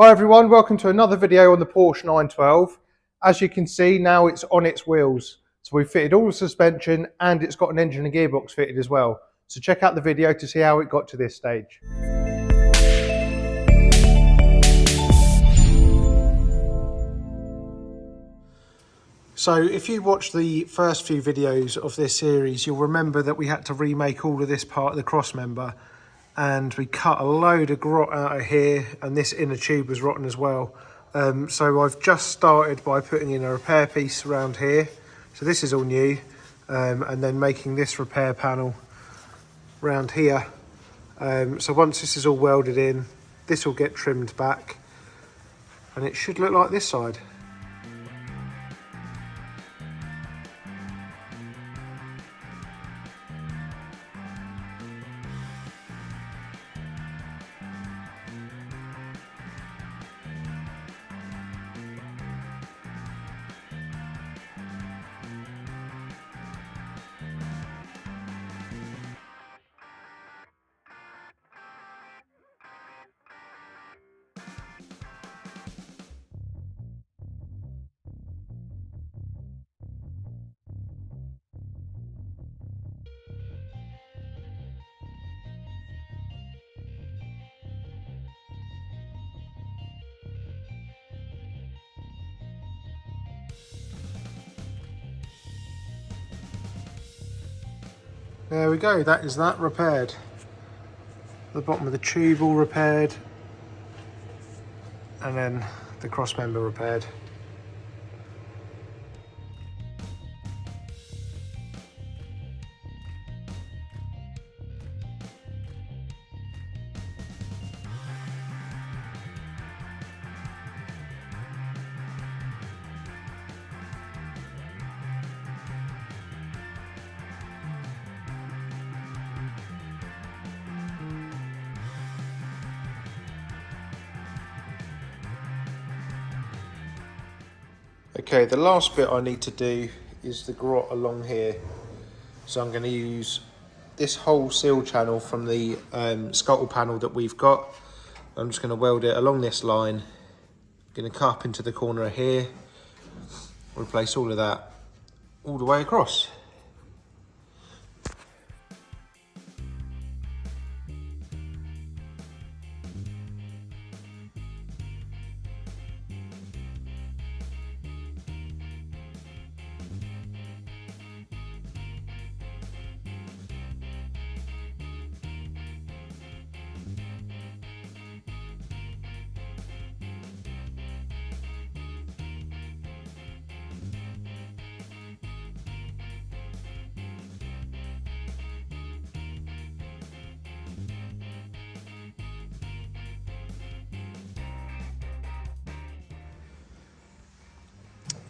Hi everyone, welcome to another video on the Porsche 912. As you can see, now it's on its wheels. So we've fitted all the suspension and it's got an engine and gearbox fitted as well. So check out the video to see how it got to this stage. So if you watch the first few videos of this series, you'll remember that we had to remake all of this part of the cross member, and we cut a load of grot out of here, and this inner tube was rotten as well. So I've just started by putting in a repair piece around here. So this is all new, and then making this repair panel around here. So once this is all welded in, this will get trimmed back and it should look like this side. There we go, that is that repaired. The bottom of the tube all repaired, and then the cross member repaired. Okay, the last bit I need to do is the grot along here. So I'm going to use this whole seal channel from the scuttle panel that we've got. I'm just going to weld it along this line. I'm going to cut up into the corner here, replace all of that all the way across.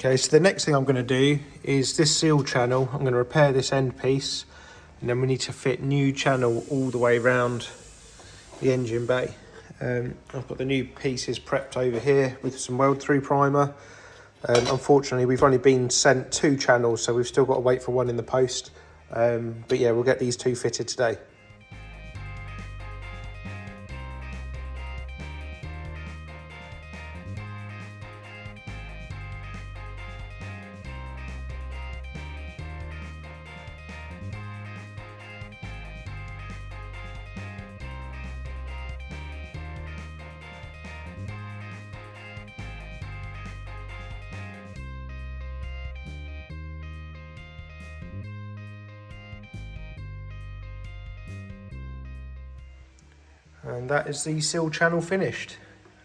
Okay, so the next thing I'm going to do is this seal channel. I'm going to repair this end piece, and then we need to fit new channel all the way around the engine bay. I've got the new pieces prepped over here with some weld through primer. Unfortunately, we've only been sent 2 channels, so we've still got to wait for one in the post. But yeah, we'll get these 2 fitted today. And that is the seal channel finished.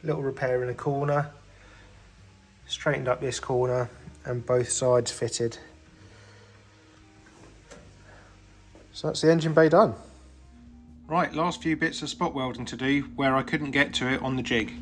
Little repair in a corner, straightened up this corner, and both sides fitted. So that's the engine bay done. Right, last few bits of spot welding to do where I couldn't get to it on the jig.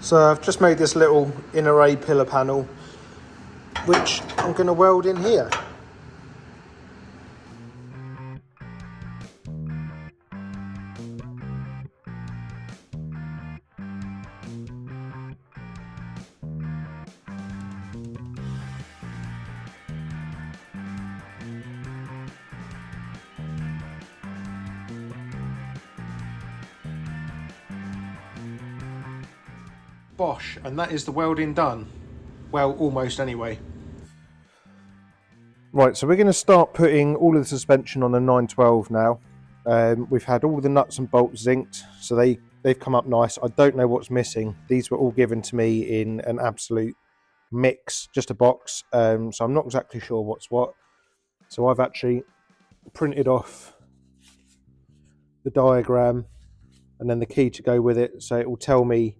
So I've just made this little inner A pillar panel which I'm going to weld in here. Bosh, and that is the welding done. Well, almost anyway. Right, so we're going to start putting all of the suspension on the 912 now. We've had all the nuts and bolts zinced, so they've come up nice. I don't know what's missing. These were all given to me in an absolute mix, just a box, so I'm not exactly sure what's what. So I've actually printed off the diagram and then the key to go with it, so it will tell me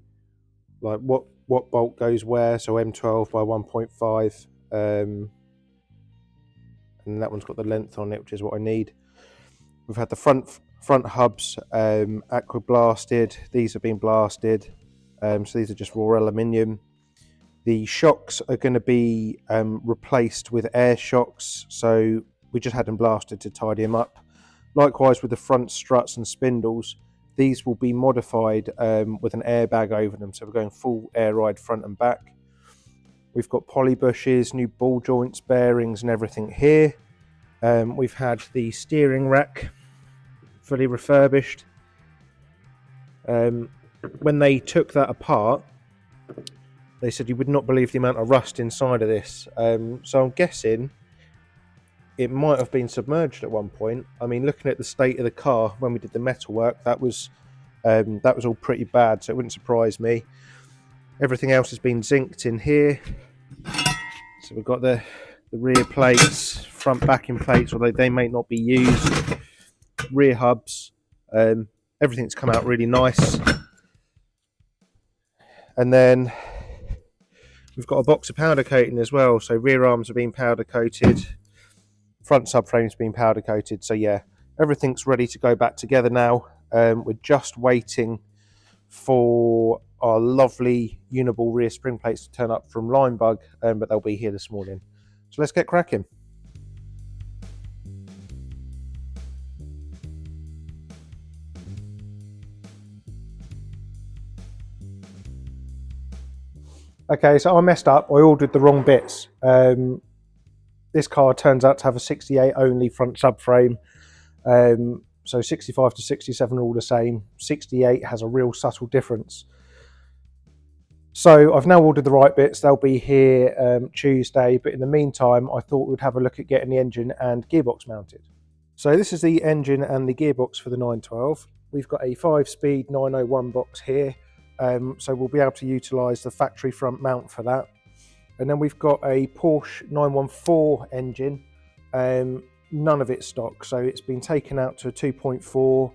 like what bolt goes where. So M12 by 1.5, and that one's got the length on it, which is what I need. We've had the front hubs aqua blasted. These have been blasted, so these are just raw aluminium. The shocks are going to be replaced with air shocks, so we just had them blasted to tidy them up. Likewise with the front struts and spindles, these will be modified with an airbag over them, so we're going full air ride front and back. We've got poly bushes, new ball joints, bearings and everything here. We've had the steering rack fully refurbished. When they took that apart, they said you would not believe the amount of rust inside of this. So I'm guessing it might have been submerged at one point. I mean, looking at the state of the car when we did the metalwork, that was all pretty bad, so it wouldn't surprise me. Everything else has been zinced in here. So we've got the rear plates, front backing plates, although they may not be used. Rear hubs, everything's come out really nice. And then we've got a box of powder coating as well. So rear arms have been powder coated, front subframe's been powder coated. So yeah, everything's ready to go back together now. We're just waiting for our lovely uniball rear spring plates to turn up from Linebug, but they'll be here this morning. So let's get cracking. Okay, so I messed up. I ordered the wrong bits. This car turns out to have a 68 only front subframe. So 65 to 67 are all the same. 68 has a real subtle difference. So I've now ordered the right bits. They'll be here Tuesday. But in the meantime, I thought we'd have a look at getting the engine and gearbox mounted. So this is the engine and the gearbox for the 912. We've got a 5-speed 901 box here. So we'll be able to utilise the factory front mount for that. And then we've got a Porsche 914 engine. None of it's stock, so it's been taken out to a 2.4.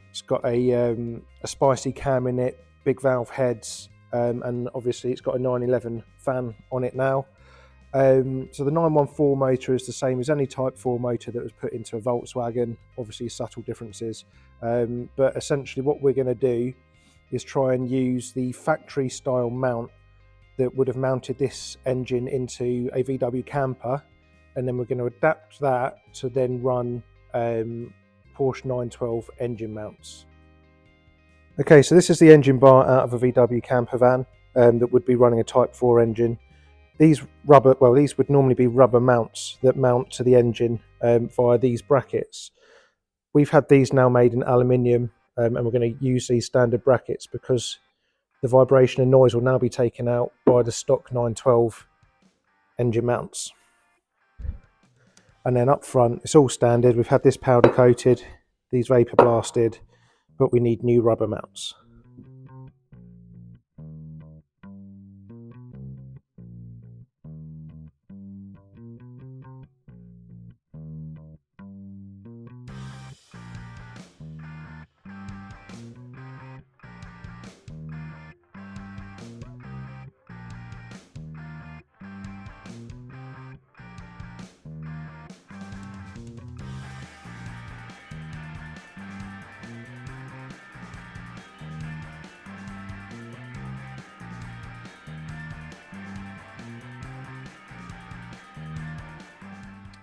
It's got a spicy cam in it, big valve heads, and obviously it's got a 911 fan on it now. So the 914 motor is the same as any Type 4 motor that was put into a Volkswagen, obviously subtle differences. But essentially what we're going to do is try and use the factory style mount that would have mounted this engine into a VW camper, and then we're going to adapt that to then run Porsche 912 engine mounts. Okay, so this is the engine bar out of a VW camper van that would be running a Type 4 engine. These would normally be rubber mounts that mount to the engine via these brackets. We've had these now made in aluminium, and we're going to use these standard brackets because the vibration and noise will now be taken out by the stock 912 engine mounts. And then up front, it's all standard. We've had this powder coated, these vapor blasted, but we need new rubber mounts.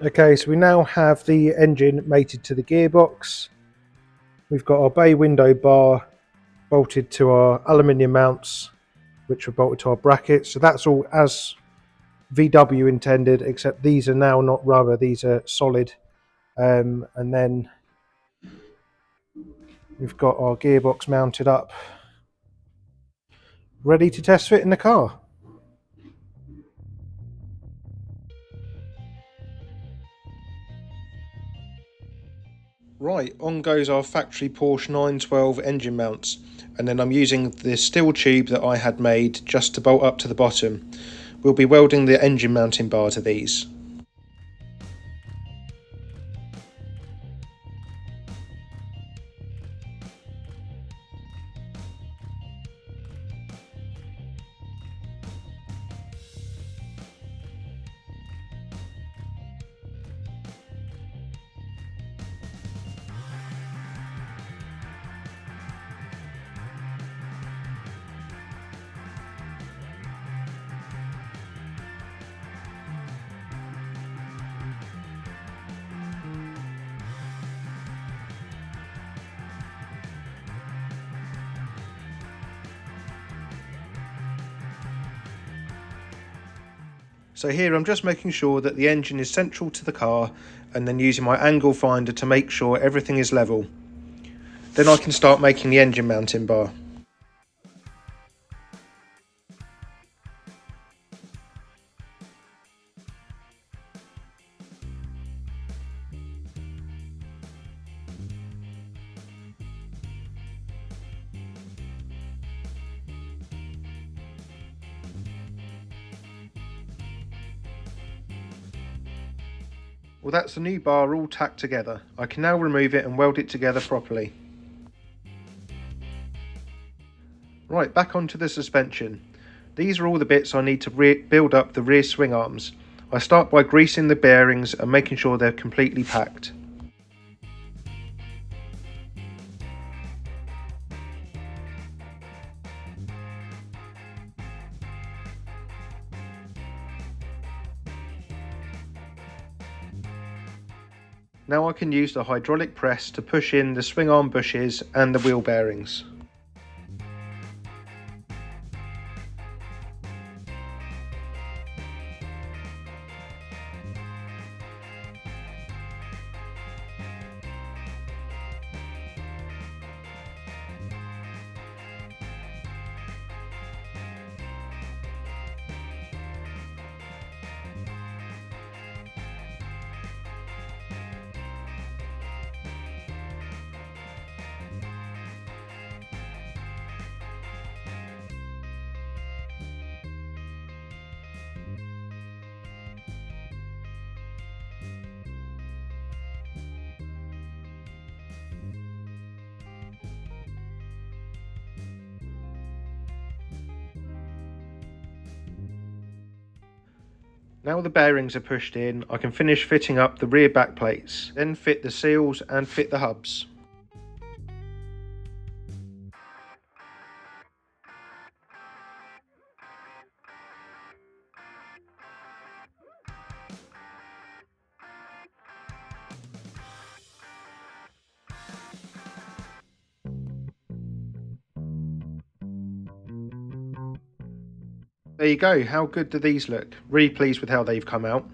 Okay, so we now have the engine mated to the gearbox. We've got our bay window bar bolted to our aluminium mounts, which are bolted to our brackets. So that's all as VW intended, except these are now not rubber, these are solid. And then we've got our gearbox mounted up, ready to test fit in the car. Right, on goes our factory Porsche 912 engine mounts, and then I'm using the steel tube that I had made just to bolt up to the bottom. We'll be welding the engine mounting bar to these. So here I'm just making sure that the engine is central to the car, and then using my angle finder to make sure everything is level. Then I can start making the engine mounting bar. Well, that's the new bar all tacked together. I can now remove it and weld it together properly. Right, back onto the suspension. These are all the bits I need to build up the rear swing arms. I start by greasing the bearings and making sure they're completely packed. Now I can use the hydraulic press to push in the swing arm bushes and the wheel bearings. Now the bearings are pushed in, I can finish fitting up the rear back plates, then fit the seals and fit the hubs. There you go, how good do these look? Really pleased with how they've come out.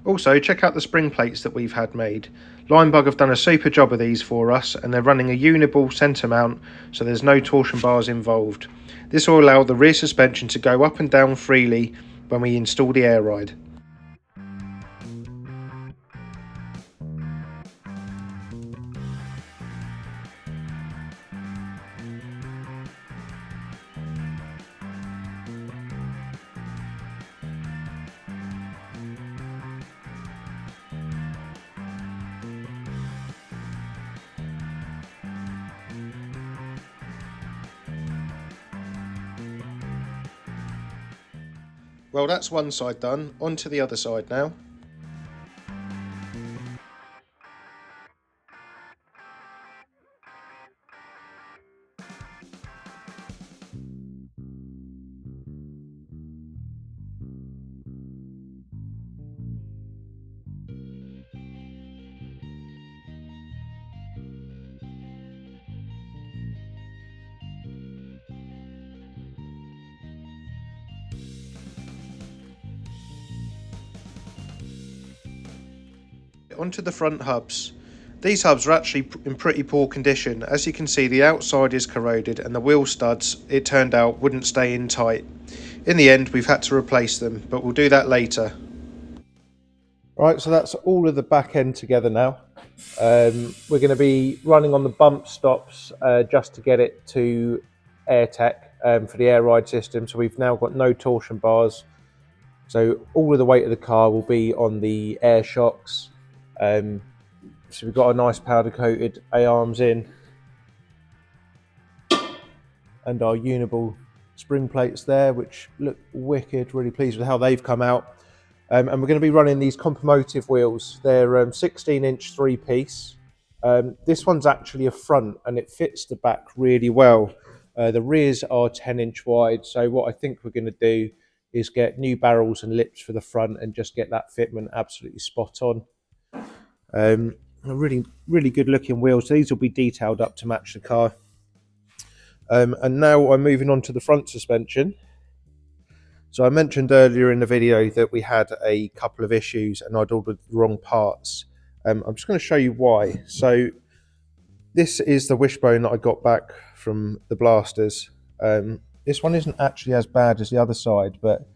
Also, check out the spring plates that we've had made. Linebug have done a super job of these for us, and they're running a uniball centre mount, so there's no torsion bars involved. This will allow the rear suspension to go up and down freely when we install the air ride. Well, that's one side done, on to the other side now. Onto the front hubs. These hubs are actually in pretty poor condition. As you can see, the outside is corroded and the wheel studs, it turned out, wouldn't stay in tight. In the end, we've had to replace them, but we'll do that later. Right, so that's all of the back end together now. We're going to be running on the bump stops just to get it to AirTech for the air ride system. So we've now got no torsion bars. So all of the weight of the car will be on the air shocks. So we've got a nice powder coated A-arms in and our Uniball spring plates there, which look wicked. Really pleased with how they've come out. And we're going to be running these Compomotive wheels. They're 16-inch 3-piece. This one's actually a front and it fits the back really well. The rears are 10-inch wide. So what I think we're going to do is get new barrels and lips for the front and just get that fitment absolutely spot on. Really good looking wheels. These will be detailed up to match the car. And now I'm moving on to the front suspension. So I mentioned earlier in the video that we had a couple of issues and I'd ordered the wrong parts. I'm just going to show you why. So this is the wishbone that I got back from the blasters. This one isn't actually as bad as the other side, but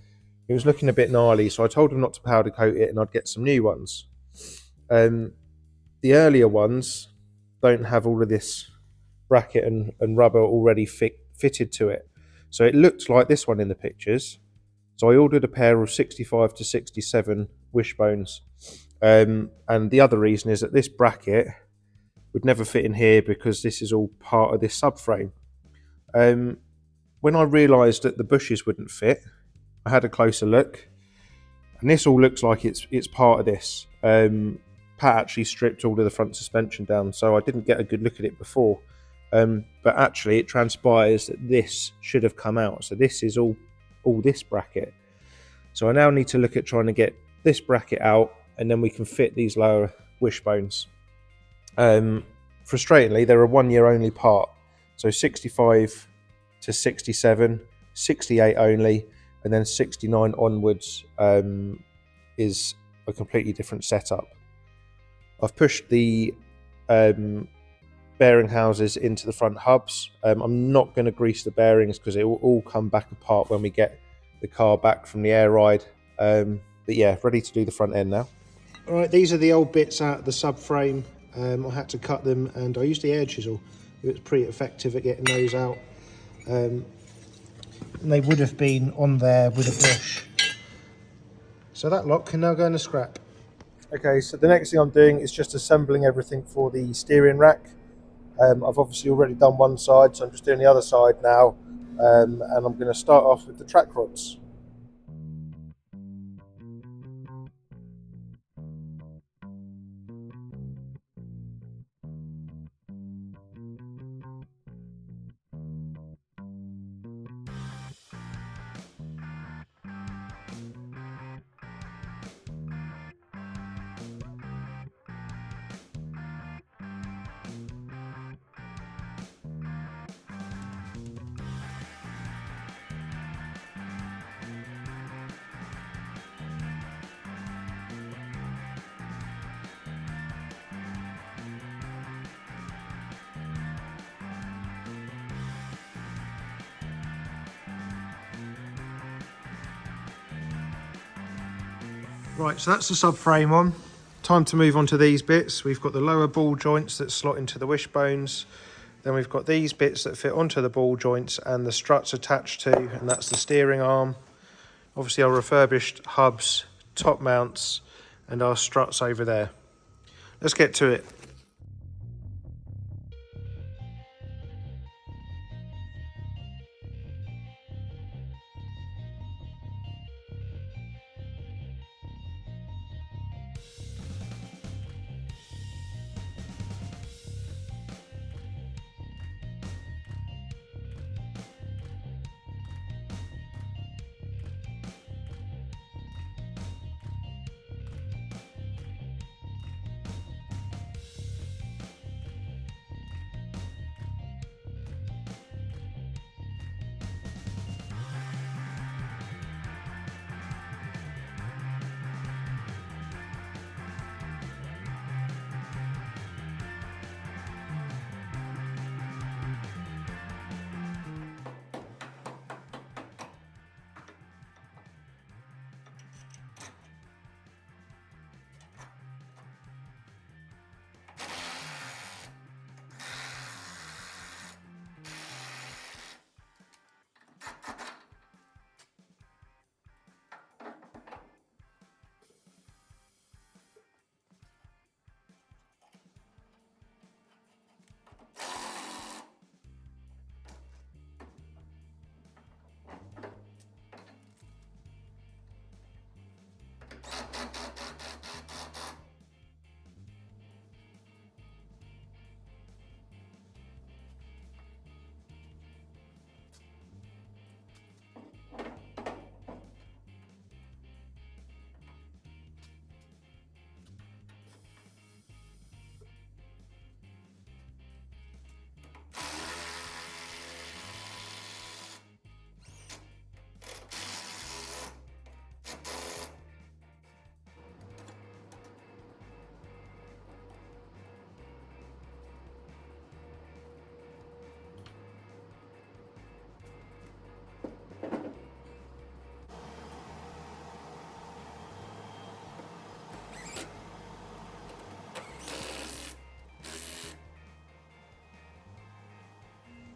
it was looking a bit gnarly, so I told them not to powder coat it and I'd get some new ones. The earlier ones don't have all of this bracket and rubber already fitted to it. So it looked like this one in the pictures. So I ordered a pair of 65 to 67 wishbones. And the other reason is that this bracket would never fit in here because this is all part of this subframe. When I realised that the bushes wouldn't fit, I had a closer look. And this all looks like it's part of this. Pat actually stripped all of the front suspension down, so I didn't get a good look at it before. But actually it transpires that this should have come out. So this is all this bracket. So I now need to look at trying to get this bracket out and then we can fit these lower wishbones. Frustratingly, they're a 1 year only part. So 65 to 67, 68 only, and then 69 onwards is a completely different setup. I've pushed the bearing houses into the front hubs. I'm not going to grease the bearings because it will all come back apart when we get the car back from the air ride. But yeah, ready to do the front end now. All right, these are the old bits out of the subframe. I had to cut them and I used the air chisel. It was pretty effective at getting those out. And they would have been on there with a bush. So that lot can now go in the scrap. Okay, so the next thing I'm doing is just assembling everything for the steering rack. I've obviously already done one side, so I'm just doing the other side now. And I'm going to start off with the track rods. Right, so that's the subframe on. Time to move on to these bits. We've got the lower ball joints that slot into the wishbones. Then we've got these bits that fit onto the ball joints and the struts attached to, and that's the steering arm. Obviously our refurbished hubs, top mounts, and our struts over there. Let's get to it.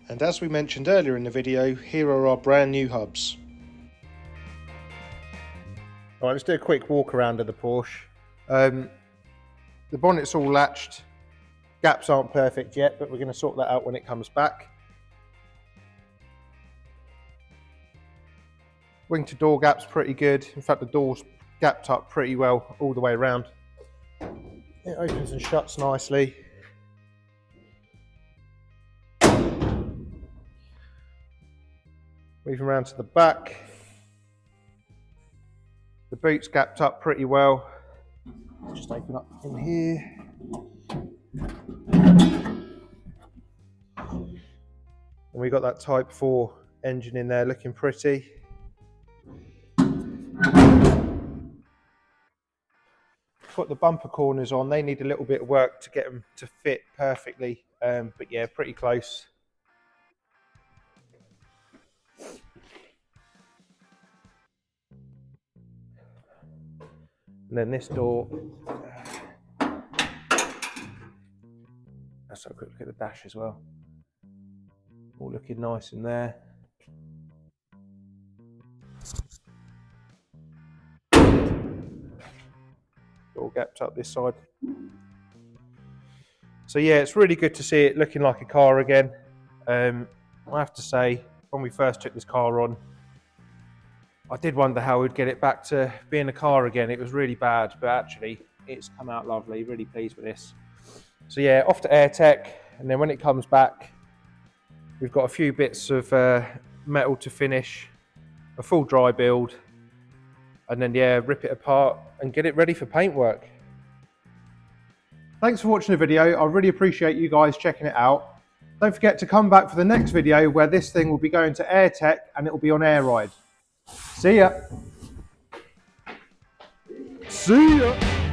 And as we mentioned earlier in the video, here are our brand new hubs. Alright, let's do a quick walk around of the Porsche. The bonnet's all latched. Gaps aren't perfect yet, but we're going to sort that out when it comes back. Wing to door gap's pretty good. In fact, the door's gapped up pretty well all the way around. It opens and shuts nicely. Moving around to the back. The boot's gapped up pretty well. Let's just open up in here. And we got that Type 4 engine in there looking pretty. Put the bumper corners on, they need a little bit of work to get them to fit perfectly, but yeah, pretty close. And then this door, let's have a quick look at the dash as well. All looking nice in there. Door gapped up this side. So yeah, it's really good to see it looking like a car again. I have to say, when we first took this car on, I did wonder how we'd get it back to being a car again. It was really bad, but actually it's come out lovely. Really pleased with this. So yeah, off to AirTech, and then when it comes back, we've got a few bits of metal to finish, a full dry build, and then yeah, rip it apart and get it ready for paintwork. Thanks for watching the video. I really appreciate you guys checking it out. Don't forget to come back for the next video where this thing will be going to AirTech and it will be on air ride. See ya. See ya.